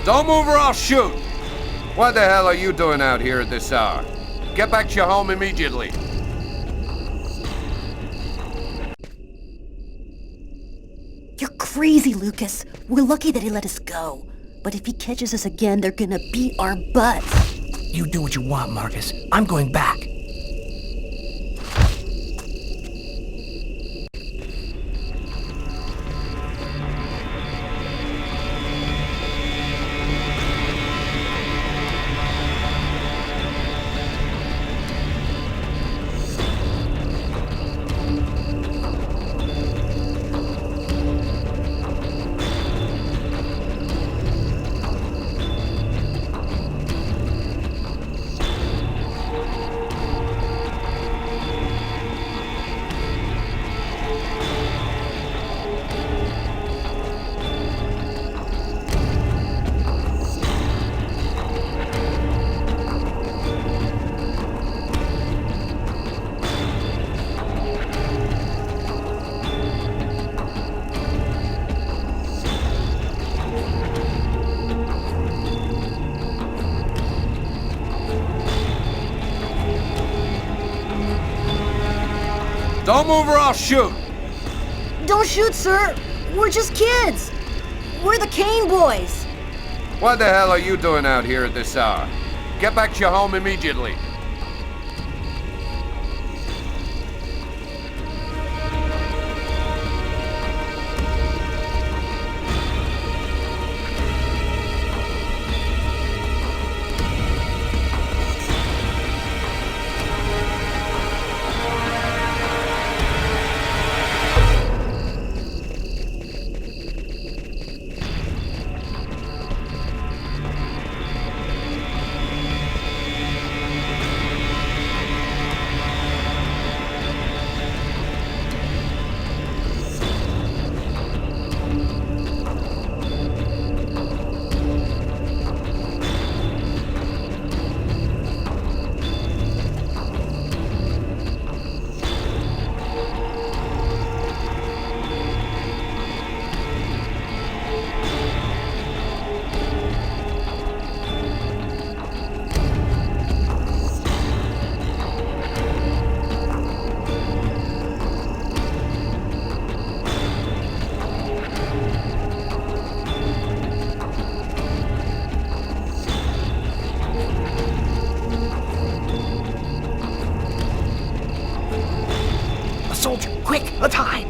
Don't move or I'll shoot! What the hell are you doing out here at this hour? Get back to your home immediately. You're crazy, Lucas. We're lucky that he let us go. But if he catches us again, they're gonna beat our butts. You do what you want, Marcus. I'm going back. Don't move or I'll shoot! Don't shoot, sir. We're just kids. We're the Kane boys. What the hell are you doing out here at this hour? Get back to your home immediately. Soldier, quick, let's hide!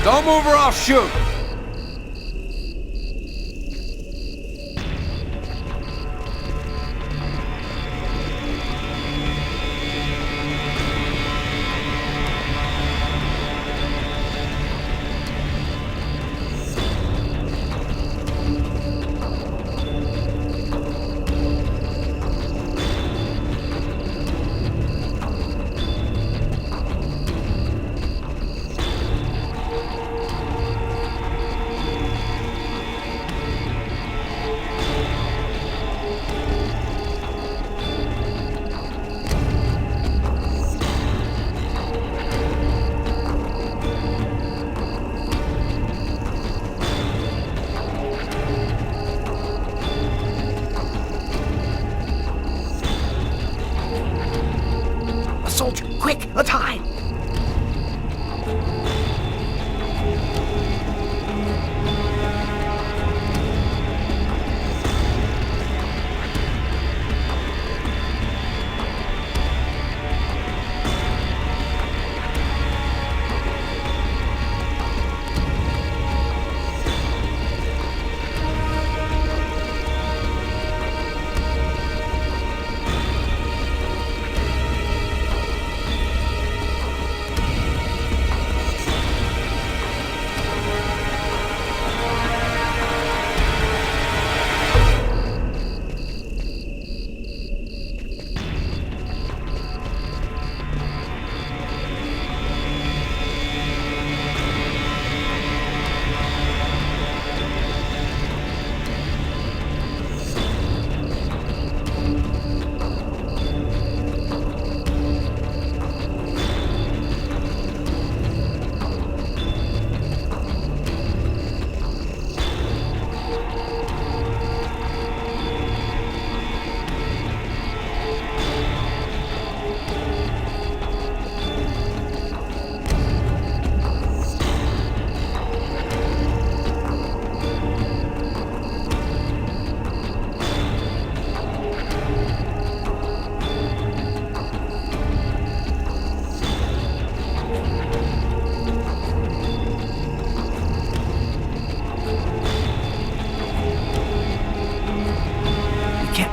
Don't move or I'll shoot! Soldier, quick, let's hide!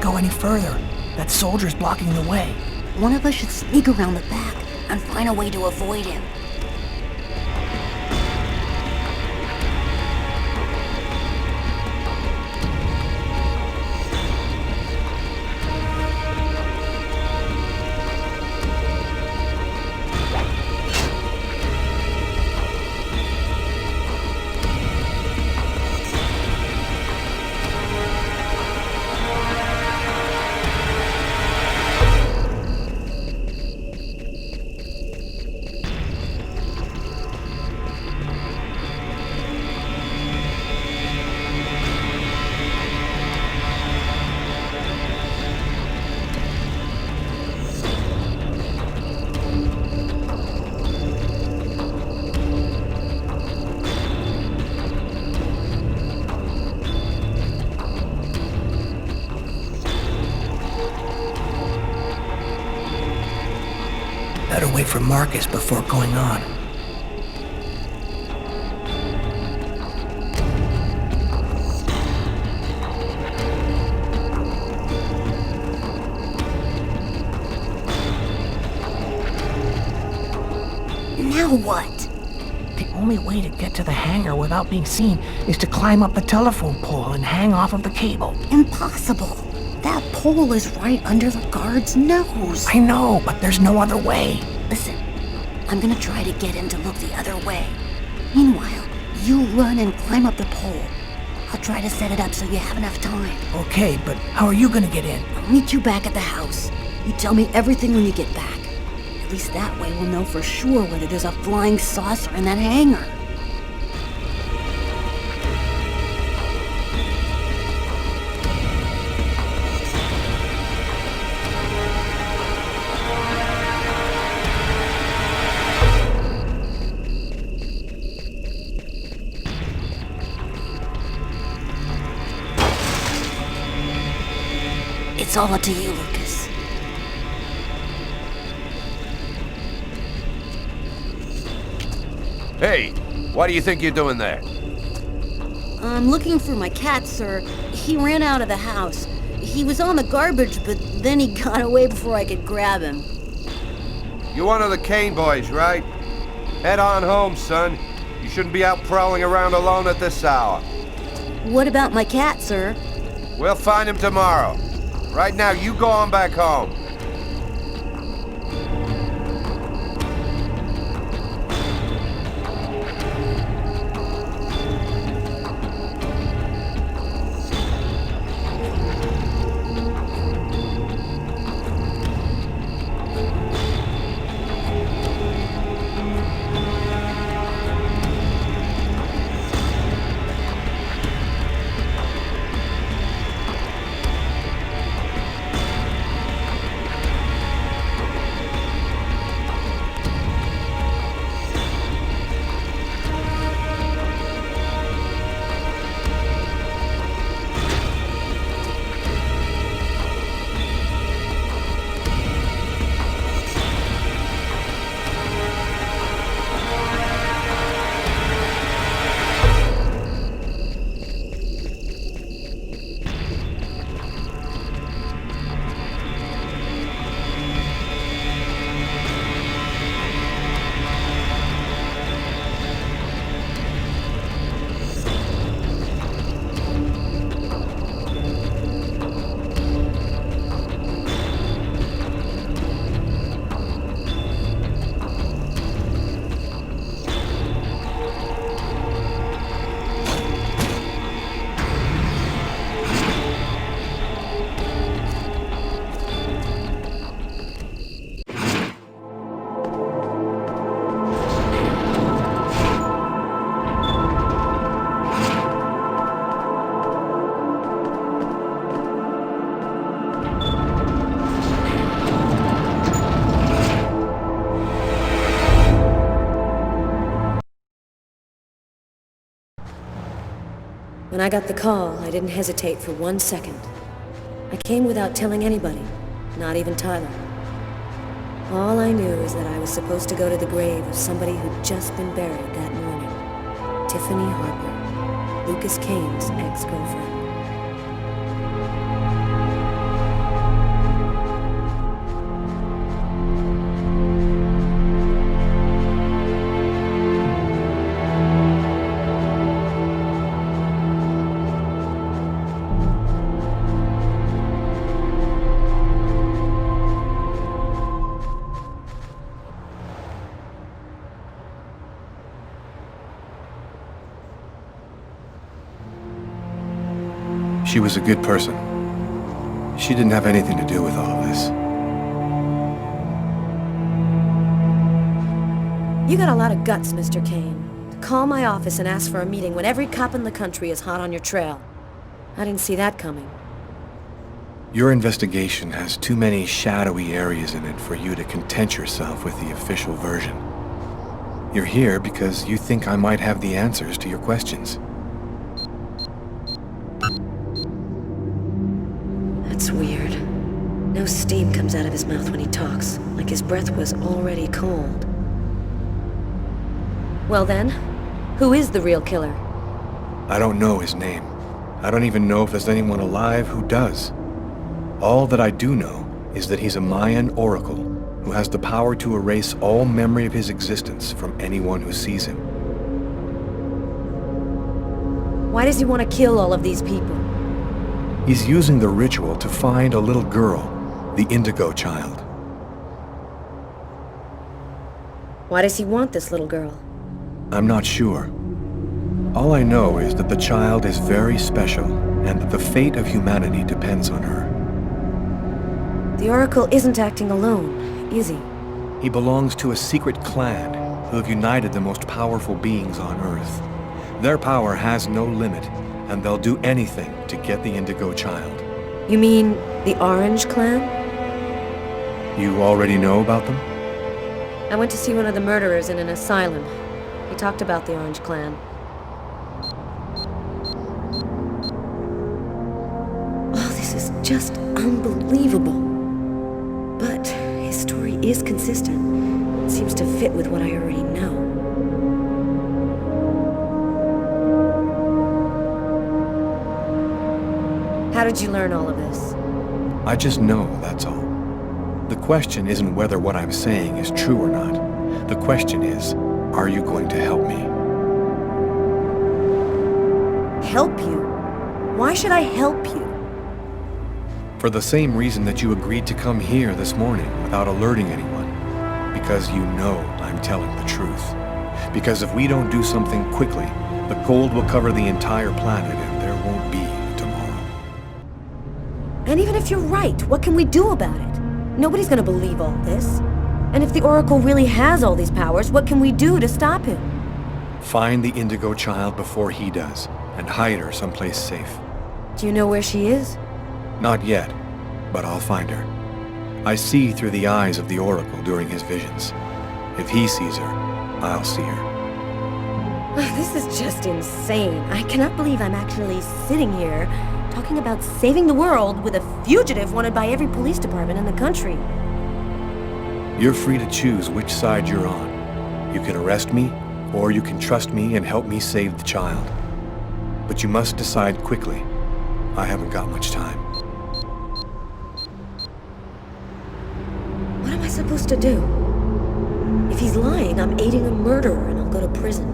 go any further. That soldier's blocking the way. One of us should sneak around the back and find a way to avoid him. Better wait for Marcus before going on. Now what? The only way to get to the hangar without being seen is to climb up the telephone pole and hang off of the cable. Impossible. That pole is right under the guard's nose. I know, but there's no other way. Listen, I'm gonna try to get him to look the other way. Meanwhile, you run and climb up the pole. I'll try to set it up so you have enough time. Okay, but how are you gonna get in? I'll meet you back at the house. You tell me everything when you get back. At least that way we'll know for sure whether there's a flying saucer in that hangar. It's all up to you, Lucas. Hey, what do you think you're doing there? I'm looking for my cat, sir. He ran out of the house. He was on the garbage, but then he got away before I could grab him. You're one of the Kane boys, right? Head on home, son. You shouldn't be out prowling around alone at this hour. What about my cat, sir? We'll find him tomorrow. Right now, you go on back home. When I got the call, I didn't hesitate for 1 second. I came without telling anybody, not even Tyler. All I knew is that I was supposed to go to the grave of somebody who'd just been buried that morning. Tiffany Harper, Lucas Kane's ex-girlfriend. She was a good person. She didn't have anything to do with all of this. You got a lot of guts, Mr. Kane. To call my office and ask for a meeting when every cop in the country is hot on your trail. I didn't see that coming. Your investigation has too many shadowy areas in it for you to content yourself with the official version. You're here because you think I might have the answers to your questions. That's weird. No steam comes out of his mouth when he talks, like his breath was already cold. Well then, who is the real killer? I don't know his name. I don't even know if there's anyone alive who does. All that I do know is that he's a Mayan oracle who has the power to erase all memory of his existence from anyone who sees him. Why does he want to kill all of these people? He's using the ritual to find a little girl, the Indigo child. Why does he want this little girl? I'm not sure. All I know is that the child is very special and that the fate of humanity depends on her. The Oracle isn't acting alone, is he? He belongs to a secret clan who have united the most powerful beings on Earth. Their power has no limit, and they'll do anything to get the Indigo child. You mean the Orange Clan? You already know about them? I went to see one of the murderers in an asylum. He talked about the Orange Clan. Oh, this is just unbelievable. But his story is consistent. It seems to fit with what I already know. How did you learn all of this? I just know, that's all. The question isn't whether what I'm saying is true or not. The question is, are you going to help me? Help you? Why should I help you? For the same reason that you agreed to come here this morning without alerting anyone. Because you know I'm telling the truth. Because if we don't do something quickly, the cold will cover the entire planet and there won't be a tomorrow. And even if you're right, what can we do about it? Nobody's gonna believe all this. And if the Oracle really has all these powers, what can we do to stop him? Find the Indigo child before he does, and hide her someplace safe. Do you know where she is? Not yet, but I'll find her. I see through the eyes of the Oracle during his visions. If he sees her, I'll see her. This is just insane. I cannot believe I'm actually sitting here talking about saving the world with a fugitive wanted by every police department in the country. You're free to choose which side you're on. You can arrest me, or you can trust me and help me save the child. But you must decide quickly. I haven't got much time. What am I supposed to do? If he's lying, I'm aiding a murderer and I'll go to prison.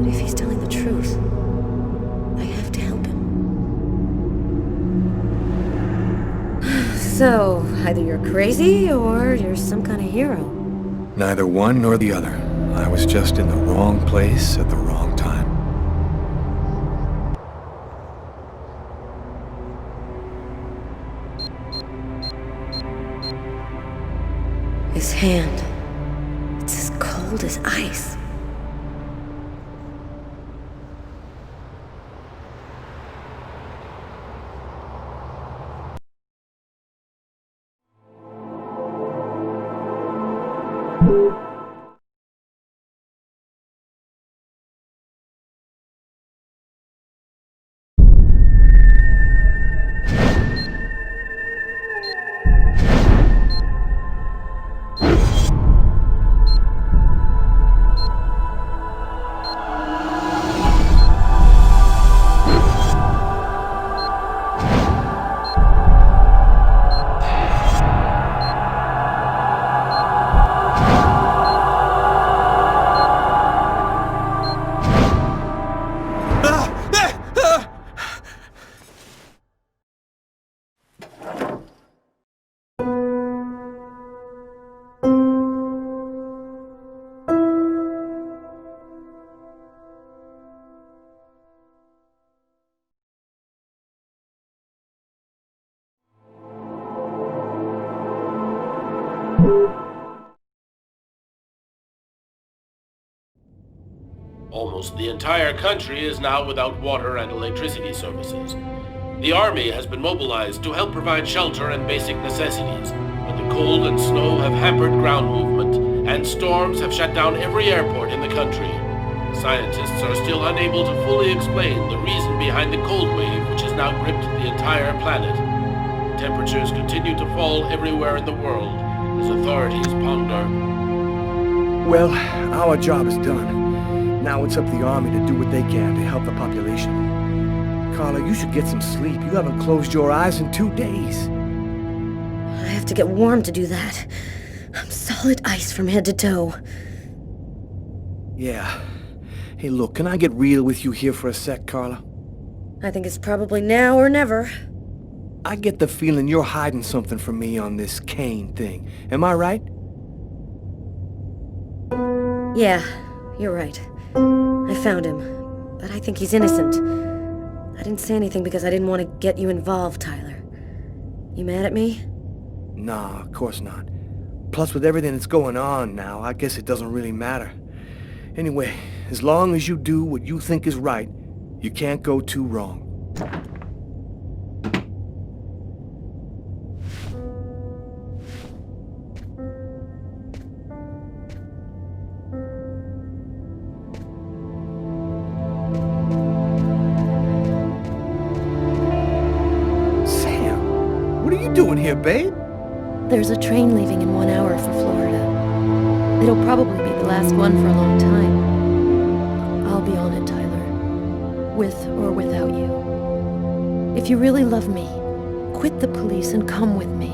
But if he's telling the truth, I have to help him. So, either you're crazy or you're some kind of hero. Neither one nor the other. I was just in the wrong place at the wrong time. His hand. It's as cold as ice. Almost the entire country is now without water and electricity services. The army has been mobilized to help provide shelter and basic necessities, but the cold and snow have hampered ground movement, and storms have shut down every airport in the country. Scientists are still unable to fully explain the reason behind the cold wave which has now gripped the entire planet. Temperatures continue to fall everywhere in the world as authorities ponder. Well, our job is done. Now it's up to the army to do what they can to help the population. Carla, you should get some sleep. You haven't closed your eyes in 2 days. I have to get warm to do that. I'm solid ice from head to toe. Yeah. Hey, look, can I get real with you here for a sec, Carla? I think it's probably now or never. I get the feeling you're hiding something from me on this Kane thing. Am I right? Yeah, you're right. I found him, but I think he's innocent. I didn't say anything because I didn't want to get you involved, Tyler. You mad at me? Nah, of course not. Plus, with everything that's going on now, I guess it doesn't really matter. Anyway, as long as you do what you think is right, you can't go too wrong. Sam, what are you doing here, babe? There's a train leaving in 1 hour for Florida. It'll probably be the last one for a long time. I'll be on it, Tyler. With or without you. If you really love me, quit the police and come with me.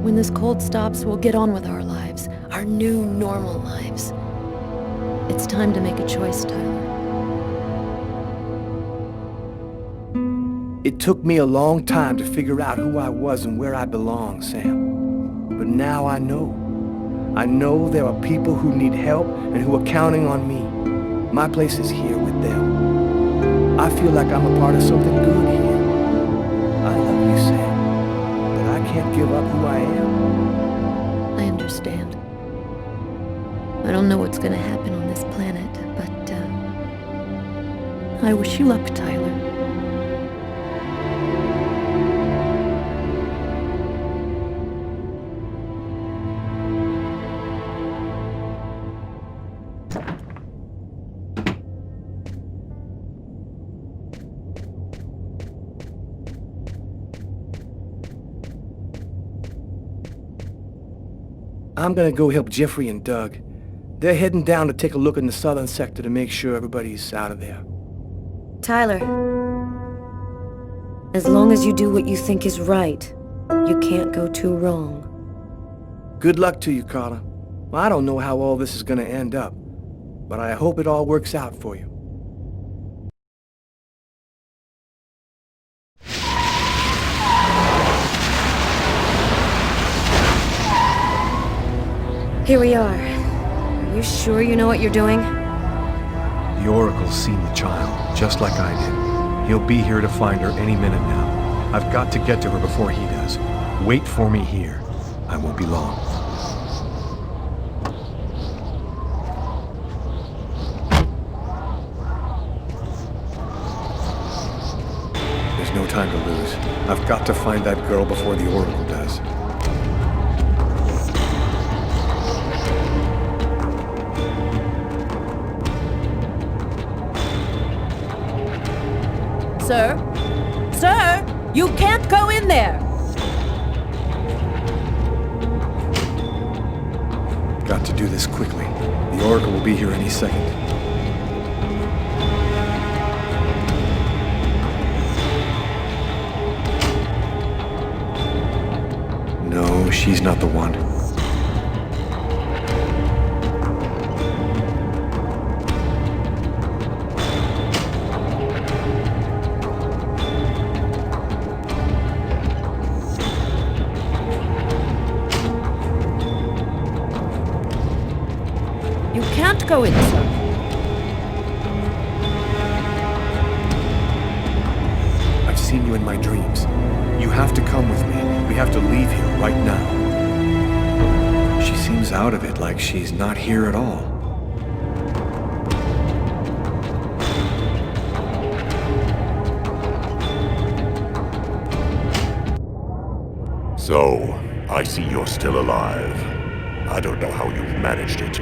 When this cold stops, we'll get on with our lives. Our new, normal lives. It's time to make a choice, Tyler. It took me a long time to figure out who I was and where I belong, Sam. But now I know. I know there are people who need help and who are counting on me. My place is here with them. I feel like I'm a part of something good here. I love you, Sam, but I can't give up who I am. I understand. I don't know what's gonna happen on this planet, but, I wish you luck, Tyler. I'm gonna go help Jeffrey and Doug. They're heading down to take a look in the southern sector to make sure everybody's out of there. Tyler, as long as you do what you think is right, you can't go too wrong. Good luck to you, Carla. Well, I don't know how all this is gonna end up, but I hope it all works out for you. Here we are. Are you sure you know what you're doing? The Oracle's seen the child, just like I did. He'll be here to find her any minute now. I've got to get to her before he does. Wait for me here. I won't be long. There's no time to lose. I've got to find that girl before the Oracle does. Sir? Sir! You can't go in there! Got to do this quickly. The Oracle will be here any second. No, she's not the one. You can't go in, sir. I've seen you in my dreams. You have to come with me. We have to leave here right now. She seems out of it, like she's not here at all. So, I see you're still alive. I don't know how you've managed it,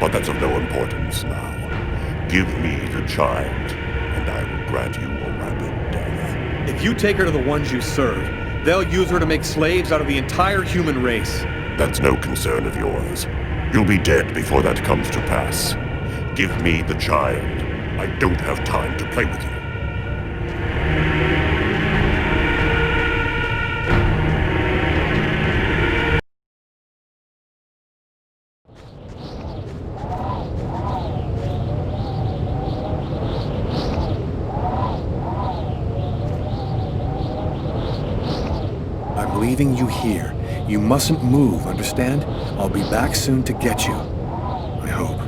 but that's of no importance now. Give me the child, and I will grant you a rapid death. If you take her to the ones you serve, they'll use her to make slaves out of the entire human race. That's no concern of yours. You'll be dead before that comes to pass. Give me the child. I don't have time to play with you. I'm leaving you here. You mustn't move, understand? I'll be back soon to get you. I hope.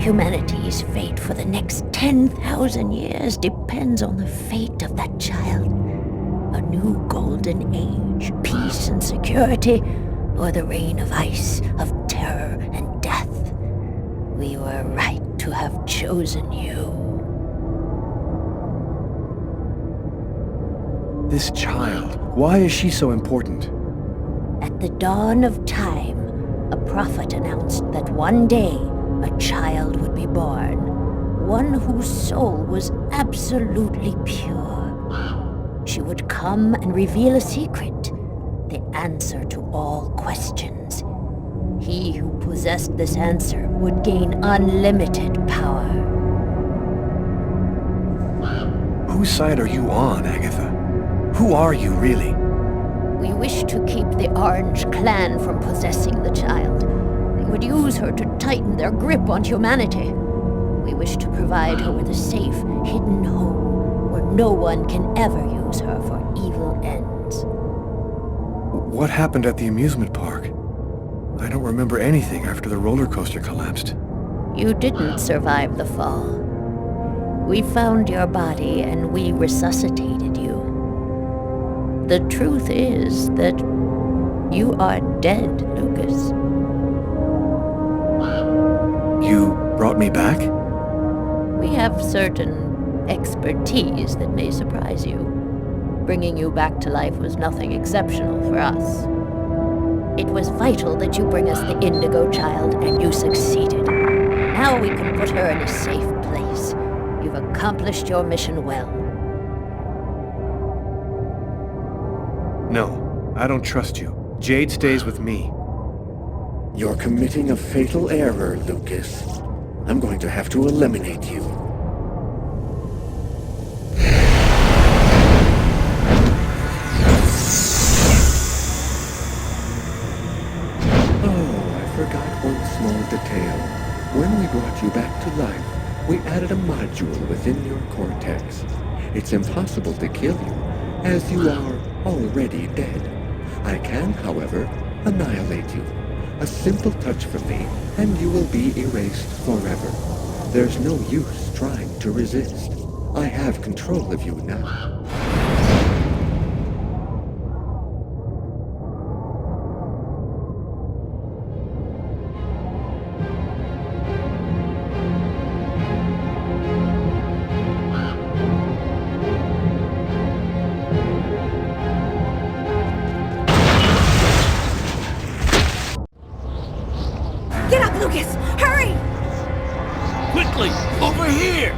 Humanity's fate for the next 10,000 years depends on the fate of that child. A new golden age, peace and security, or the reign of ice, of terror and death. We were right to have chosen you. This child, why is she so important? At the dawn of time, a prophet announced that one day a child would be born, one whose soul was absolutely pure. She would come and reveal a secret, the answer to all questions. He who possessed this answer would gain unlimited power. Whose side are you on, Agatha? Who are you, really? We wish to keep the Orange Clan from possessing the child. They would use her to tighten their grip on humanity. We wish to provide her with a safe, hidden home where no one can ever use her for evil ends. What happened at the amusement park? I don't remember anything after the roller coaster collapsed. You didn't survive the fall. We found your body and we resuscitated you. The truth is that you are dead, Lucas. You brought me back? We have certain expertise that may surprise you. Bringing you back to life was nothing exceptional for us. It was vital that you bring us the Indigo child, and you succeeded. Now we can put her in a safe place. You've accomplished your mission well. No, I don't trust you. Jade stays with me. You're committing a fatal error, Lucas. I'm going to have to eliminate you. Oh, I forgot one small detail. When we brought you back to life, we added a module within your cortex. It's impossible to kill you, as you are already dead. I can, however, annihilate you. A simple touch from me, and you will be erased forever. There's no use trying to resist. I have control of you now. Get up, Lucas! Hurry! Quickly, over here!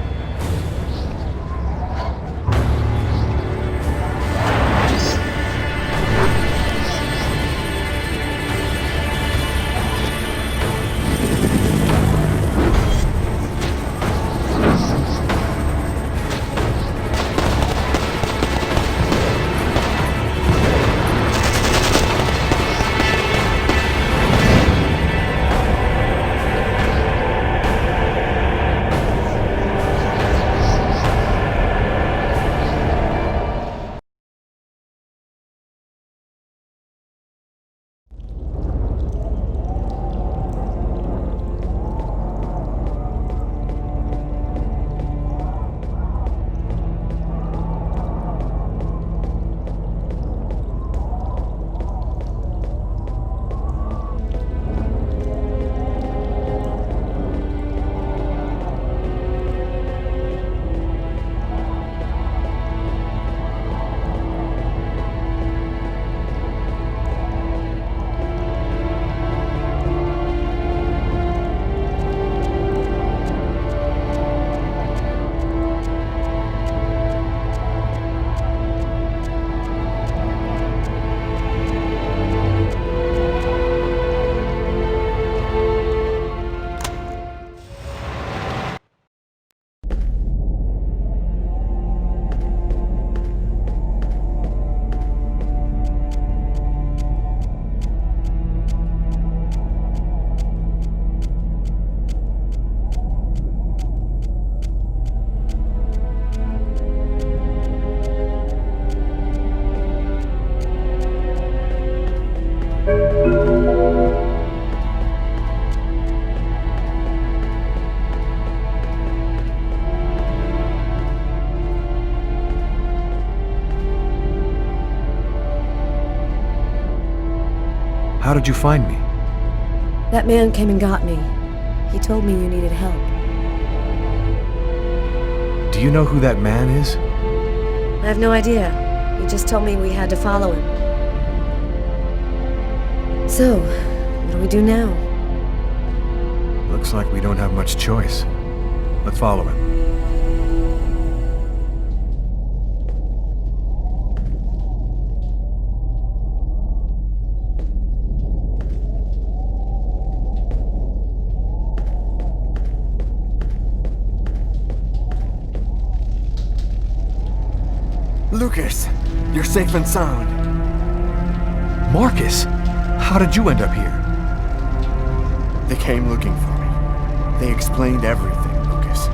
did you find me? That man came and got me. He told me you needed help. Do you know who that man is? I have no idea. He just told me we had to follow him. So, what do we do now? Looks like we don't have much choice. Let's follow him. Lucas, you're safe and sound. Marcus! How did you end up here? They came looking for me. They explained everything, Lucas.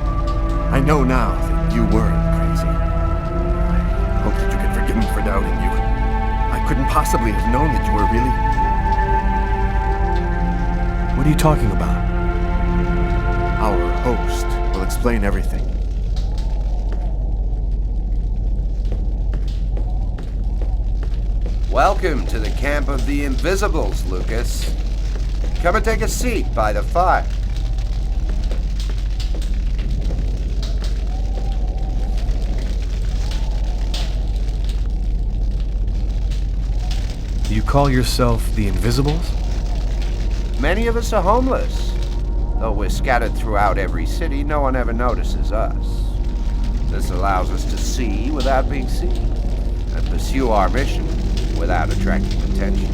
I know now that you weren't crazy. I hope that you can forgive me for doubting you. I couldn't possibly have known that you were really... What are you talking about? Our host will explain everything. Welcome to the camp of the Invisibles, Lucas. Come and take a seat by the fire. You call yourself the Invisibles? Many of us are homeless. Though we're scattered throughout every city, no one ever notices us. This allows us to see without being seen, and pursue our mission without attracting attention.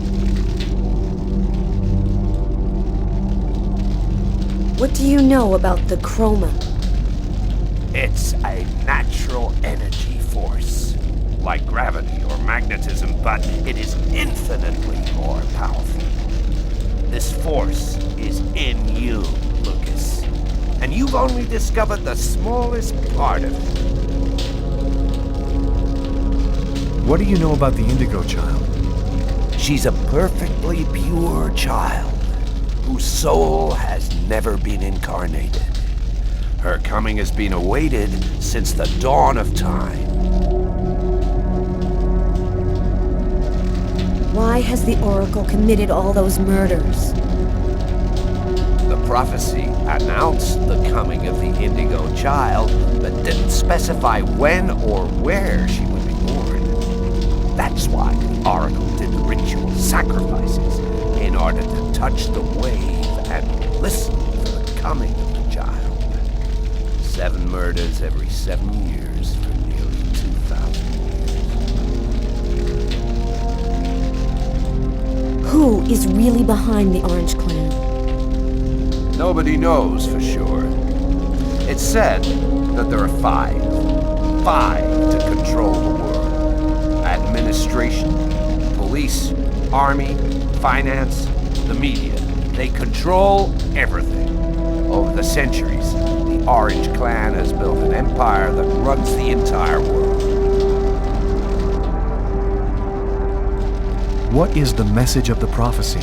What do you know about the chroma? It's a natural energy force, like gravity or magnetism, but it is infinitely more powerful. This force is in you, Lucas, and you've only discovered the smallest part of it. What do you know about the Indigo child? She's a perfectly pure child whose soul has never been incarnated. Her coming has been awaited since the dawn of time. Why has the Oracle committed all those murders? The prophecy announced the coming of the Indigo child, but didn't specify when or where she would be born. That's why the Oracle did the ritual sacrifices in order to touch the wave and listen for the coming of the child. 7 murders every 7 years for nearly 2,000 years. Who is really behind the Orange Clan? Nobody knows for sure. It's said that there are 5 to control the world. Administration, police, army, finance, the media. They control everything. Over the centuries, the Orange Clan has built an empire that runs the entire world. What is the message of the prophecy?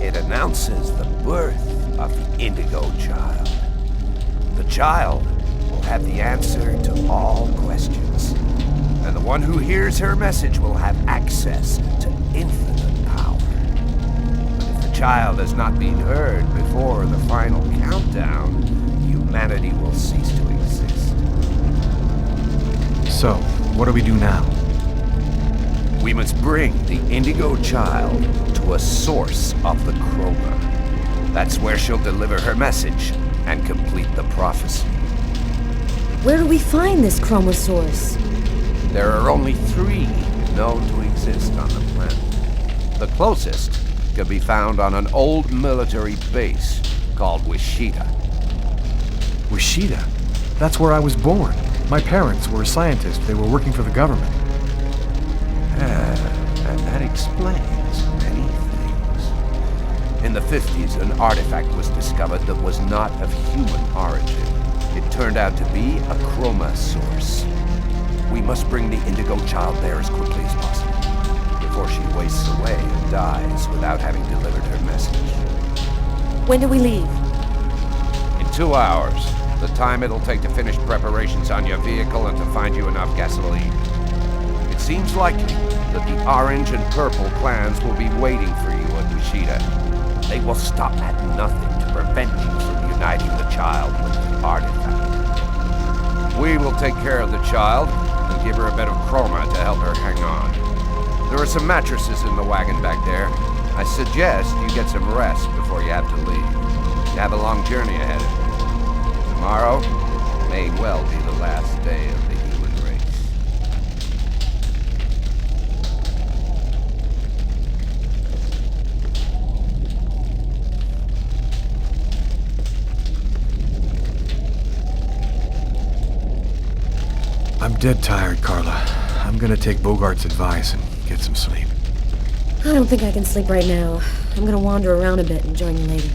It announces the birth of the Indigo child. The child will have the answer to all questions. And the one who hears her message will have access to infinite power. But if the child has not been heard before the final countdown, humanity will cease to exist. So, what do we do now? We must bring the Indigo child to a source of the chroma. That's where she'll deliver her message and complete the prophecy. Where do we find this chroma source? There are only 3 known to exist on the planet. The closest can be found on an old military base called Wichita. Wichita? That's where I was born. My parents were scientists. They were working for the government. And that explains many things. In the 50s, an artifact was discovered that was not of human origin. It turned out to be a chroma source. We must bring the Indigo child there as quickly as possible, before she wastes away and dies without having delivered her message. When do we leave? In 2 hours, the time it'll take to finish preparations on your vehicle and to find you enough gasoline. It's seems likely that the orange and purple clans will be waiting for you at Kushida. They will stop at nothing to prevent you from uniting the child with the artifact. We will take care of the child and give her a bit of chroma to help her hang on. There are some mattresses in the wagon back there. I suggest you get some rest before you have to leave. You have a long journey ahead of you. Tomorrow may well be the last day of the human race. I'm dead tired, Carla. I'm gonna take Bogart's advice and get some sleep. I don't think I can sleep right now. I'm gonna wander around a bit and join you later.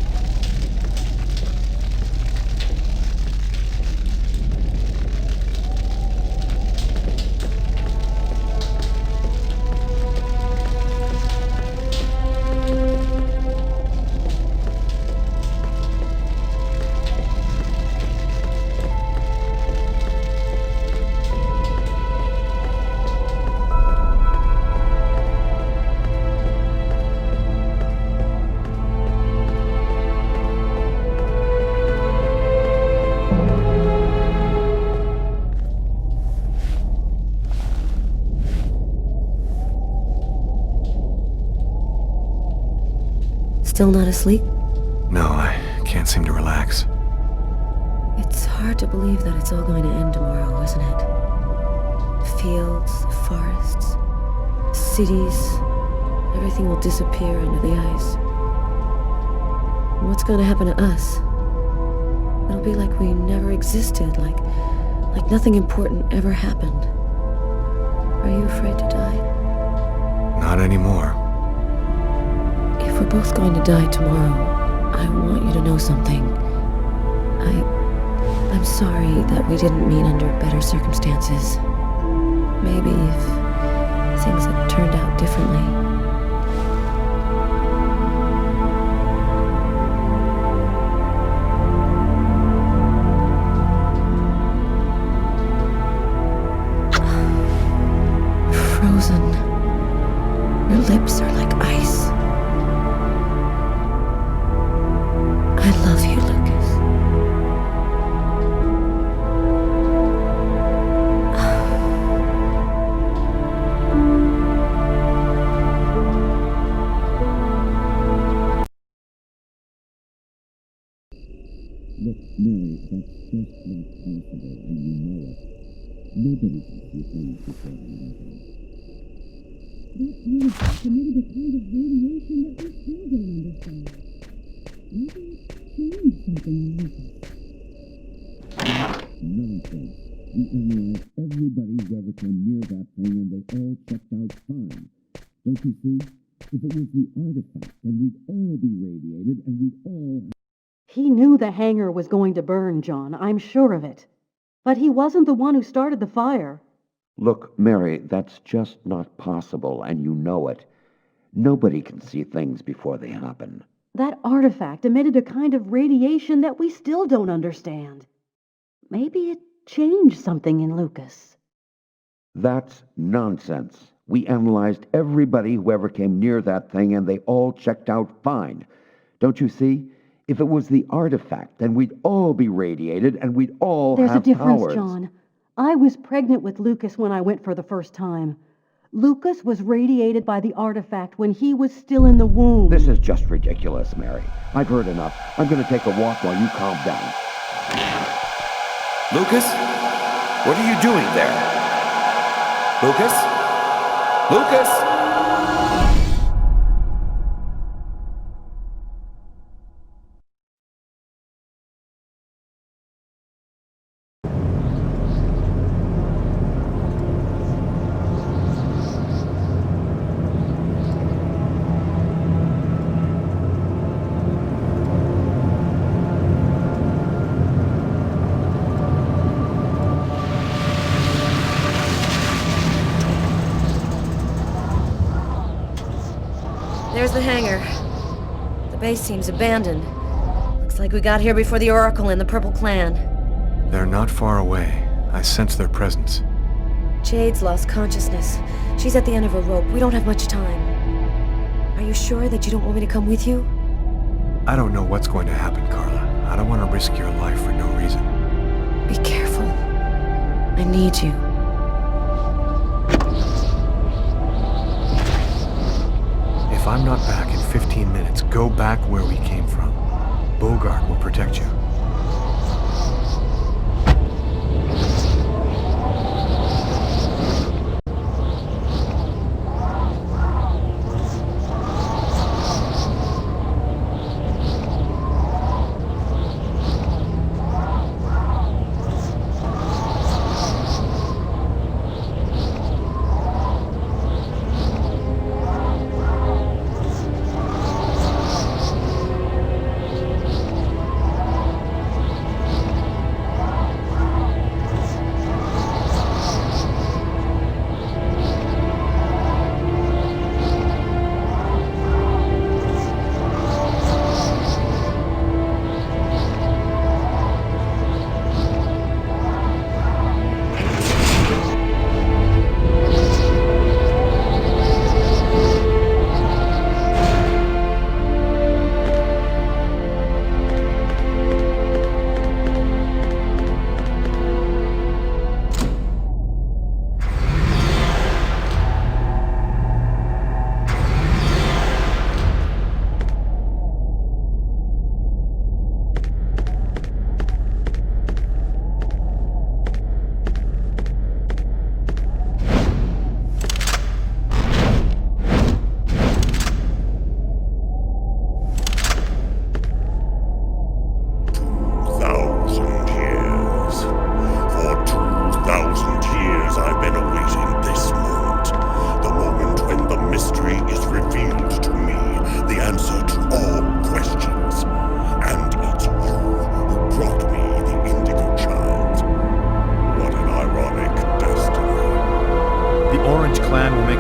Still not asleep? No, I can't seem to relax. It's hard to believe that it's all going to end tomorrow, isn't it? The fields, the forests, the cities, everything will disappear under the ice. And what's going to happen to us? It'll be like we never existed, like nothing important ever happened. Are you afraid to die? Not anymore. If we're both going to die tomorrow, I want you to know something. I'm sorry that we didn't meet under better circumstances. Maybe if things had turned out differently. Frozen. Your lips are like ice. I love you, Lucas. Look, Mary, that's just not possible, and you know it. Nobody can see things before they happen. That artifact emitted a kind of radiation that we still don't understand. Maybe it changed something in Lucas. Nonsense. We analyzed everybody who ever came near that thing, and they all checked out fine. Don't you see? If it was the artifact, then we'd all be radiated, and we'd all... He knew the hangar was going to burn, John. I'm sure of it. But he wasn't the one who started the fire. Look, Mary, that's just not possible, and you know it. Nobody can see things before they happen. That artifact emitted a kind of radiation that we still don't understand. Maybe it changed something in Lucas. That's nonsense. We analyzed everybody who ever came near that thing, and they all checked out fine. Don't you see? If it was the artifact, then we'd all be radiated, and we'd all There's have a difference, powers. John. I was pregnant with Lucas when I went for the first time. Lucas was radiated by the artifact when he was still in the womb. This is just ridiculous, Mary. I've heard enough. I'm going to take a walk while you calm down. Lucas? What are you doing there? Lucas? Lucas? There's the hangar. The base seems abandoned. Looks like we got here before the Oracle and the Purple Clan. They're not far away. I sense their presence. Jade's lost consciousness. She's at the end of her rope. We don't have much time. Are you sure that you don't want me to come with you? I don't know what's going to happen, Carla. I don't want to risk your life for no reason. Be careful. I need you. If I'm not back in 15 minutes, go back where we came from. Bogart will protect you.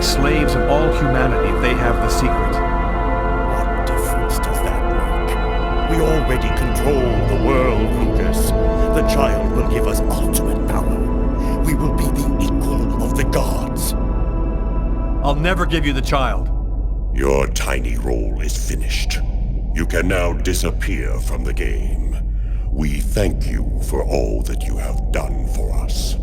Slaves of all humanity if they have the secret. What difference does that make? We already control the world, Lucas. The child will give us ultimate power. We will be the equal of the gods. I'll never give you the child. Your tiny role is finished. You can now disappear from the game. We thank you for all that you have done for us.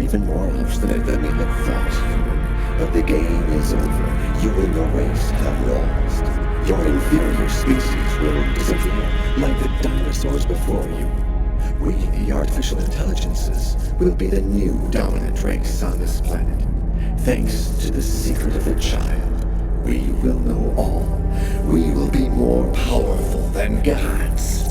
even more obstinate than we had thought. But the game is over. You in your race have lost. Your inferior species will disappear like the dinosaurs before you. We, the artificial intelligences, will be the new dominant race on this planet. Thanks to the secret of the child, we will know all. We will be more powerful than gods.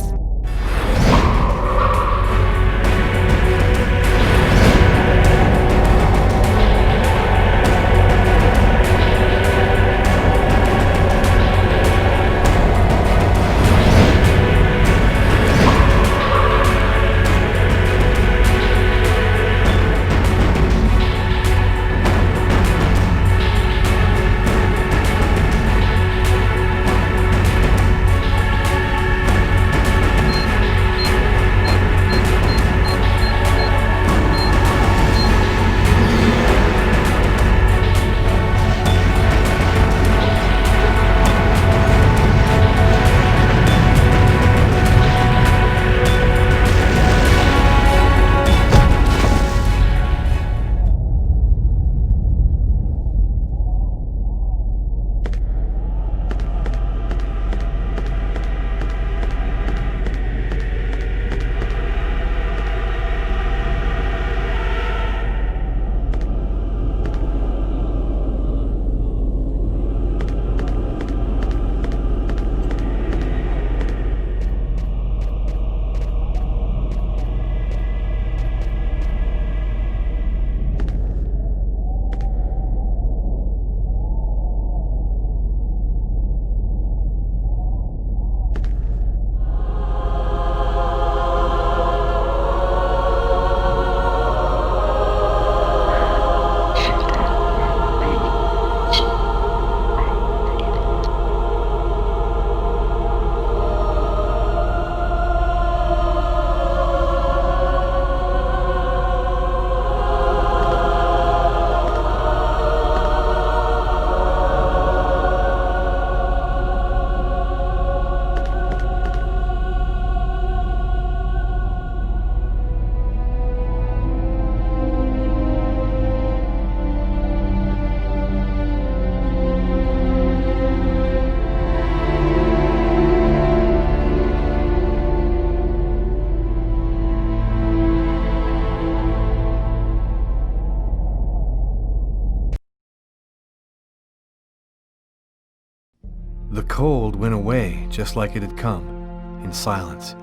The cold went away just like it had come, in silence,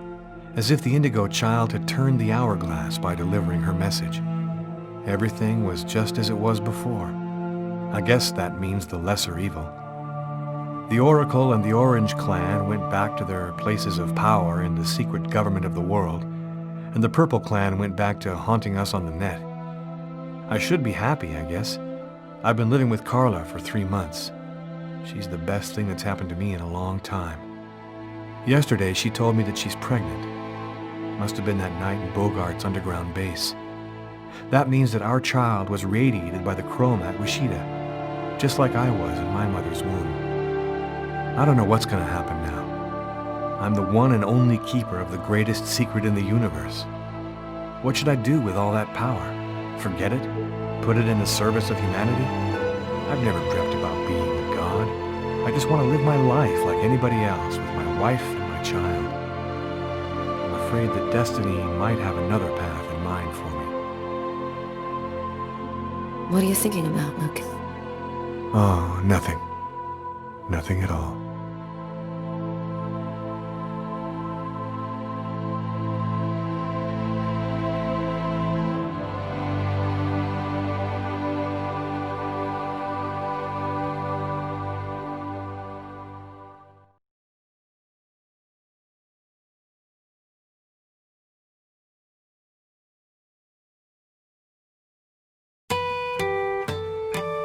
as if the Indigo child had turned the hourglass by delivering her message. Everything was just as it was before. I guess that means the lesser evil. The Oracle and the Orange Clan went back to their places of power in the secret government of the world, and the Purple Clan went back to haunting us on the net. I should be happy, I guess. I've been living with Carla for 3 months. She's the best thing that's happened to me in a long time. Yesterday, she told me that she's pregnant. Must have been that night in Bogart's underground base. That means that our child was radiated by the chroma at Rashida, just like I was in my mother's womb. I don't know what's going to happen now. I'm the one and only keeper of the greatest secret in the universe. What should I do with all that power? Forget it? Put it in the service of humanity? I've never dreamt about being a god. I just want to live my life like anybody else with my wife and my child. I'm afraid that destiny might have another path in mind for me. What are you thinking about, Lucas? Oh, nothing. Nothing at all.